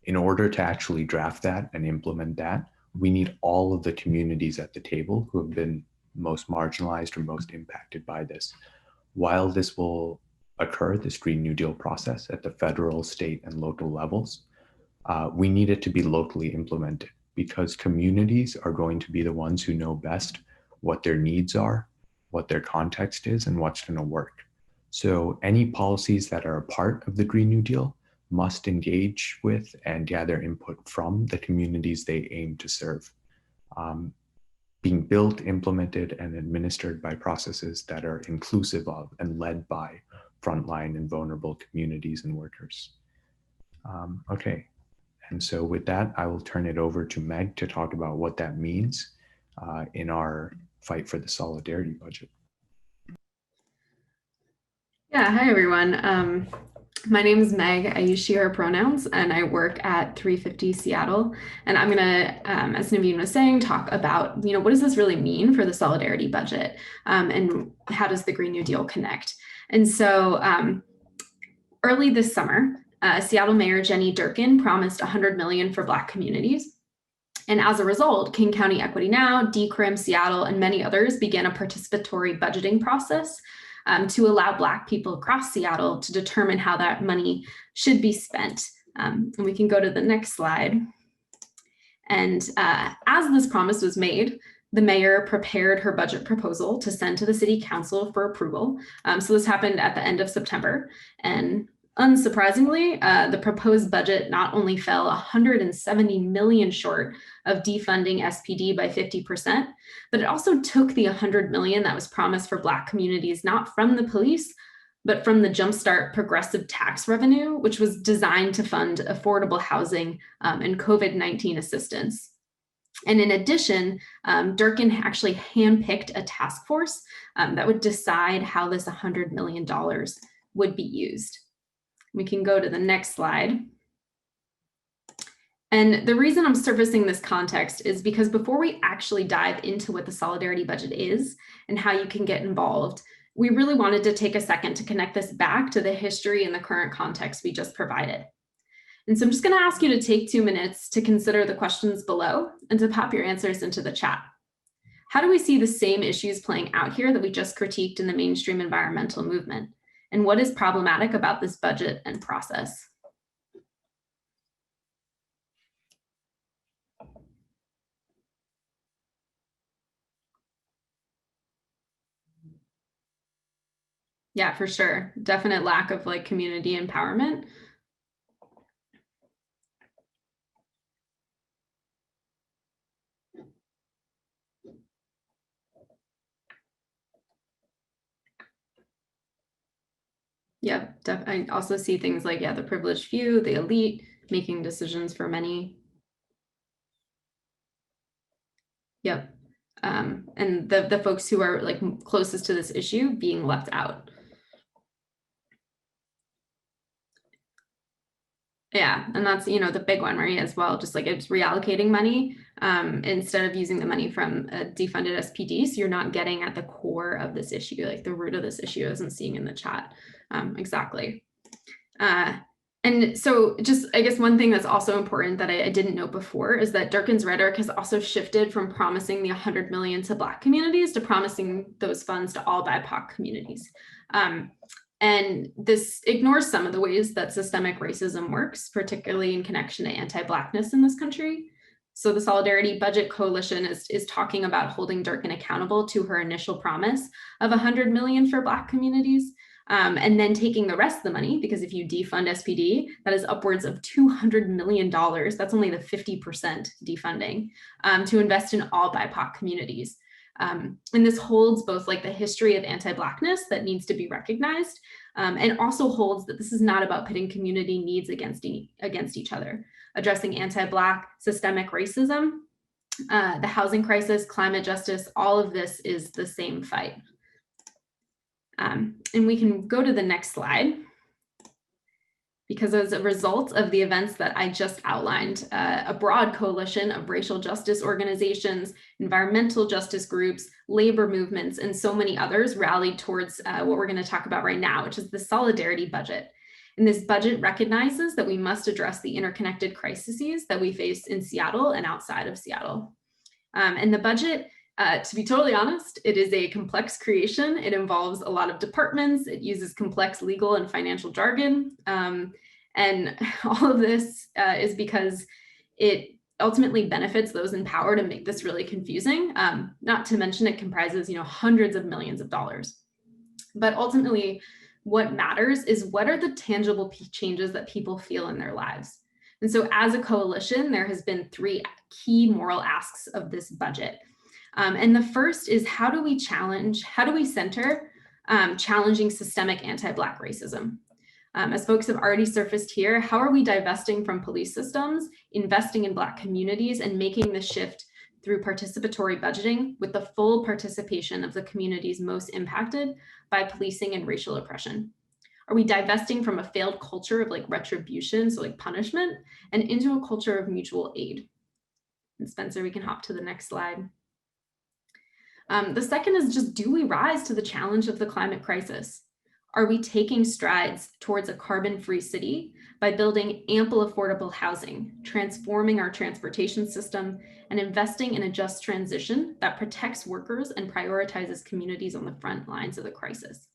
H: In order to actually draft that and implement that, we need all of the communities at the table who have been most marginalized or most impacted by this. While this will occur, this Green New Deal process at the federal, state, and local levels, we need it to be locally implemented, because communities are going to be the ones who know best what their needs are, what their context is, and what's going to work. So any policies that are a part of the Green New Deal must engage with and gather input from the communities they aim to serve. Being built, implemented, and administered by processes that are inclusive of and led by frontline and vulnerable communities and workers. Okay, and so with that, I will turn it over to Meg to talk about what that means in our fight for the solidarity budget.
J: Yeah, hi everyone. My name is Meg. I use she, her pronouns, and I work at 350 Seattle. And I'm gonna, as Naveen was saying, talk about, what does this really mean for the solidarity budget, and how does the Green New Deal connect? And so early this summer, Seattle Mayor Jenny Durkin promised $100 million for Black communities. And as a result, King County Equity Now, DCRIM, Seattle, and many others began a participatory budgeting process to allow Black people across Seattle to determine how that money should be spent. And we can go to the next slide. And as this promise was made, the mayor prepared her budget proposal to send to the city council for approval. So this happened at the end of September. And unsurprisingly, the proposed budget not only fell 170 million short of defunding SPD by 50%, but it also took the 100 million that was promised for Black communities, not from the police, but from the Jumpstart progressive tax revenue, which was designed to fund affordable housing and COVID-19 assistance. And in addition, Durkin actually handpicked a task force that would decide how this $100 million would be used. We can go to the next slide. And the reason I'm surfacing this context is because before we actually dive into what the solidarity budget is and how you can get involved, we really wanted to take a second to connect this back to the history and the current context we just provided. And so I'm just going to ask you to take 2 minutes to consider the questions below and to pop your answers into the chat. How do we see the same issues playing out here that we just critiqued in the mainstream environmental movement? And what is problematic about this budget and process? Yeah, for sure. Definite lack of community empowerment. Yep, I also see things like, the privileged few, the elite, making decisions for many. Yep, and the folks who are closest to this issue being left out. Yeah, and that's, the big one, right, as well, just like it's reallocating money instead of using the money from a defunded SPD. So you're not getting at the core of this issue, like the root of this issue, isn't seeing in the chat. Exactly. And so just, I guess one thing that's also important that I didn't note before is that Durkan's rhetoric has also shifted from promising the 100 million to Black communities to promising those funds to all BIPOC communities. And this ignores some of the ways that systemic racism works, particularly in connection to anti-Blackness in this country. So the Solidarity Budget Coalition is talking about holding Durkan accountable to her initial promise of 100 million for Black communities, and then taking the rest of the money, because if you defund SPD, that is upwards of $200 million. That's only the 50% defunding, to invest in all BIPOC communities. And this holds both like the history of anti-Blackness that needs to be recognized, and also holds that this is not about pitting community needs against each other. Addressing anti-Black systemic racism, the housing crisis, climate justice, all of this is the same fight. And we can go to the next slide. Because as a result of the events that I just outlined, a broad coalition of racial justice organizations, environmental justice groups, labor movements, and so many others rallied towards what we're going to talk about right now, which is the Solidarity Budget. And this budget recognizes that we must address the interconnected crises that we face in Seattle and outside of Seattle. And the budget, to be totally honest, it is a complex creation. It involves a lot of departments. It uses complex legal and financial jargon. And all of this is because it ultimately benefits those in power to make this really confusing. Not to mention it comprises, hundreds of millions of dollars. But ultimately, what matters is what are the tangible changes that people feel in their lives. And so as a coalition, there has been 3 key moral asks of this budget. And the first is how do we center challenging systemic anti-Black racism? As folks have already surfaced here, how are we divesting from police systems, investing in Black communities, and making the shift through participatory budgeting with the full participation of the communities most impacted by policing and racial oppression? Are we divesting from a failed culture of like retribution, so like punishment, and into a culture of mutual aid? And Spencer, we can hop to the next slide. The second is just, do we rise to the challenge of the climate crisis? Are we taking strides towards a carbon-free city by building ample affordable housing, transforming our transportation system, and investing in a just transition that protects workers and prioritizes communities on the front lines of the crisis?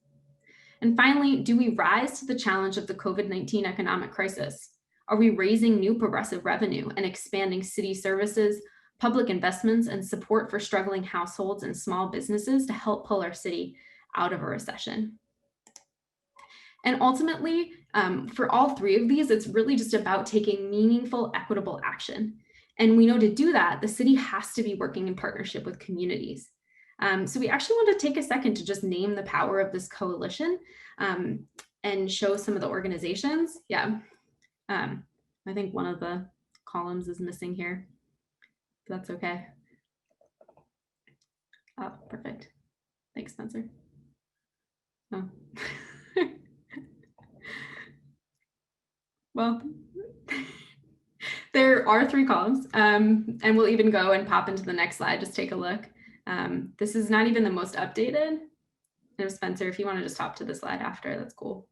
J: And finally, do we rise to the challenge of the COVID-19 economic crisis? Are we raising new progressive revenue and expanding city services, public investments, and support for struggling households and small businesses to help pull our city out of a recession? And ultimately, for all 3 of these, it's really just about taking meaningful, equitable action. And we know to do that, the city has to be working in partnership with communities. So we actually want to take a second to just name the power of this coalition and show some of the organizations. Yeah, I think one of the columns is missing here. That's okay. Oh, perfect. Thanks, Spencer. Oh. Well, there are 3 columns, and we'll even go and pop into the next slide. Just take a look. This is not even the most updated. And Spencer, if you want to just hop to the slide after, that's cool.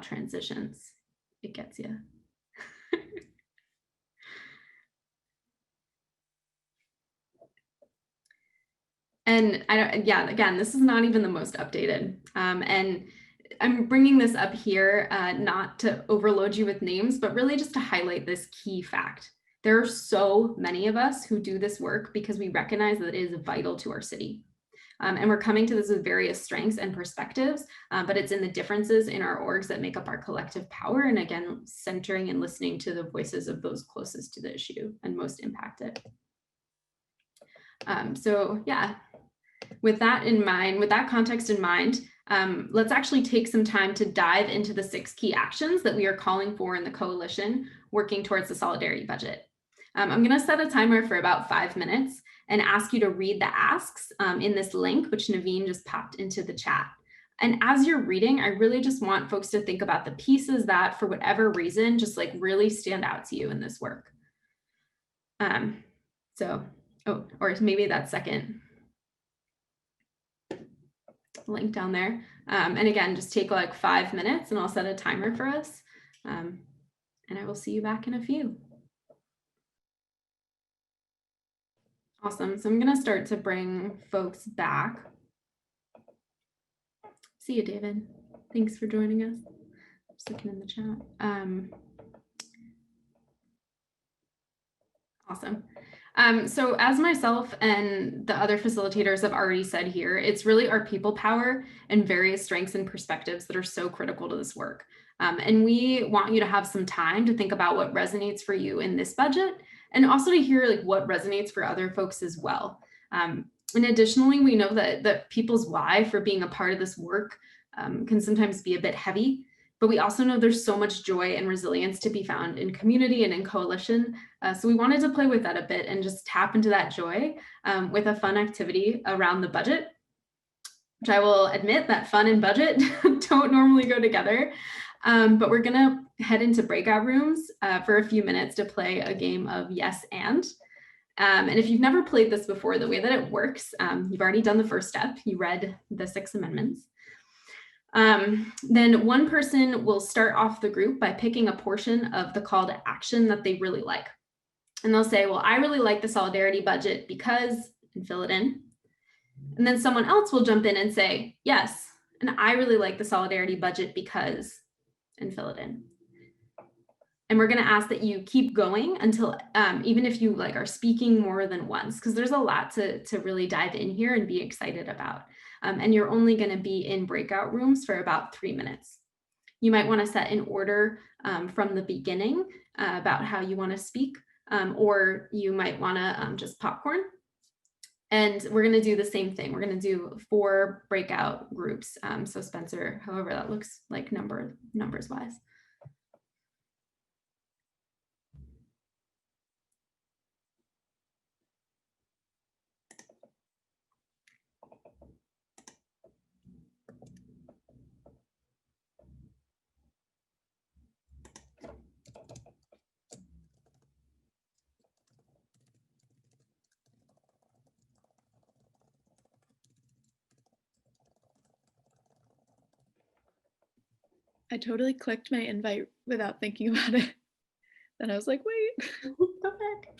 J: Transitions. It gets you. And again, this is not even the most updated. And I'm bringing this up here, not to overload you with names, but really just to highlight this key fact. There are so many of us who do this work because we recognize that it is vital to our city. And we're coming to this with various strengths and perspectives, but it's in the differences in our orgs that make up our collective power. And again, centering and listening to the voices of those closest to the issue and most impacted. So yeah, with that in mind, with that context in mind, let's actually take some time to dive into the 6 key actions that we are calling for in the coalition working towards the Solidarity Budget. I'm going to set a timer for about 5 minutes and ask you to read the asks in this link, which Naveen just popped into the chat. And as you're reading, I really just want folks to think about the pieces that, for whatever reason, just like really stand out to you in this work. Or maybe that second link down there. And again, just take like 5 minutes and I'll set a timer for us. And I will see you back in a few. Awesome. So I'm going to start to bring folks back. See you, David. Thanks for joining us. Just looking in the chat. Awesome. So as myself and the other facilitators have already said here, it's really our people power and various strengths and perspectives that are so critical to this work. And we want you to have some time to think about what resonates for you in this budget, and also to hear like what resonates for other folks as well. And additionally, we know that people's why for being a part of this work can sometimes be a bit heavy. But we also know there's so much joy and resilience to be found in community and in coalition. So we wanted to play with that a bit and just tap into that joy with a fun activity around the budget, which I will admit that fun and budget don't normally go together. But we're gonna head into breakout rooms for a few minutes to play a game of yes and. And if you've never played this before, the way that it works, you've already done the first step. You read the 6 amendments. Then one person will start off the group by picking a portion of the call to action that they really like. And they'll say, well, I really like the solidarity budget because, and fill it in. And then someone else will jump in and say, yes, and I really like the solidarity budget because, and fill it in. And we're going to ask that you keep going until, even if you like are speaking more than once, because there's a lot to really dive in here and be excited about. And you're only going to be in breakout rooms for about 3 minutes. You might want to set an order from the beginning about how you want to speak, or you might want to just popcorn. And we're going to do the same thing. We're going to do 4 breakout groups. So Spencer, however that looks like numbers wise.
A: I totally clicked my invite without thinking about it. Then I was like, wait.
J: Go back.